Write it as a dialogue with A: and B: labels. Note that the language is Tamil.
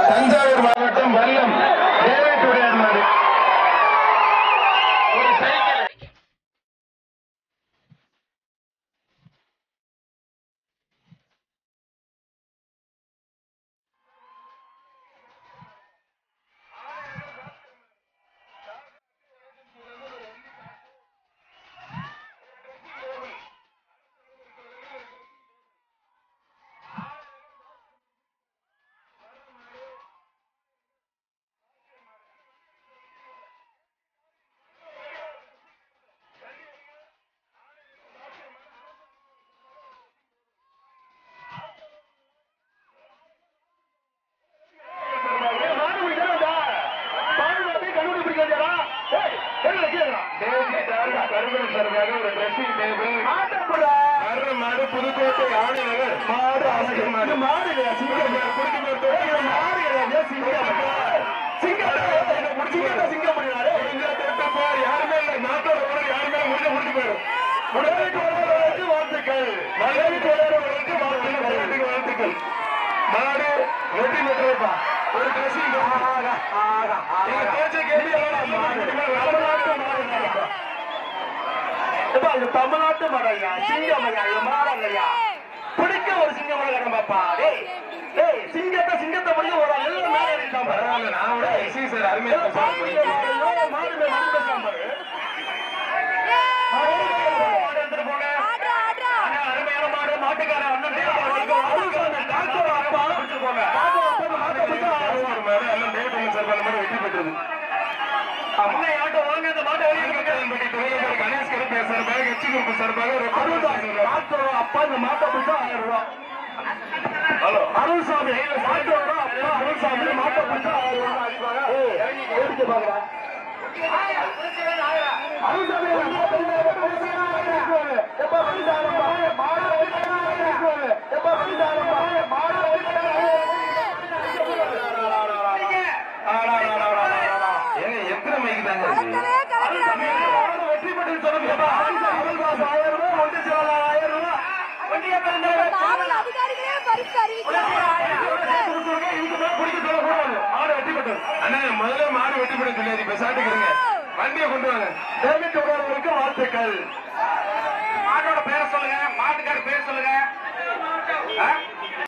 A: தஞ்சாவூர் மாவட்டம் வல்லம் தேவேட்டுடையார் மாடு ஒரு சைக்கிள் புதுக்கோட்டை ஆணையர் மாடு அழகு மாடு மாடு யாருமே இல்லை நாட்டோட உடல் யாருமே முடிஞ்சு போயிடும் வாழ்த்துக்கள் வாழ்த்துக்கள் மாடு வெற்றி பெற்றப்பா ஒரு ட்ரெஸ்ஸிங் தமிழ்நாட்டு மடையா சிங்கமையா மாடலையா பிடிக்க ஒரு சிங்கமலை கடம்பப்பா சிங்கத்தை சிங்கத்தை முடிஞ்ச ஒரு எல்லாம் மேல இருக்கான் பரவாயில்ல நான் விட எஸ்சி சார் அருமையா எடுத்துட்டு போங்க அருமையான மாடு மாட்டுக்கார அண்ணன் வெற்றி பெற்றது கணேஷ் கருப்பையா சார்பாக எச்சி குரூப் சார்பாக அப்பா இந்த மாட்டை பிடிச்சா 1000 ரூபாய். ஹலோ அருள்சாமி மாட்டோட அப்பா அருள்சாமி மாட்டை பிடிச்சா 1000 ரூபாய் எடுத்து பாக்குறேன் எத்தனை மைக்கு தாங்க வெற்றி பெற்று சொல்லுங்க முதல்ல மாடு வெற்றி பெற்று சொல்லி இப்ப சாட்டுக்கிறீங்க வண்டியை கொண்டு வாங்க தேர்ந்தெடுக்க வாழ்த்துக்கள் மாட்டோட பேரை சொல்லுங்க மாட்டுக்கார பேர் சொல்லுங்க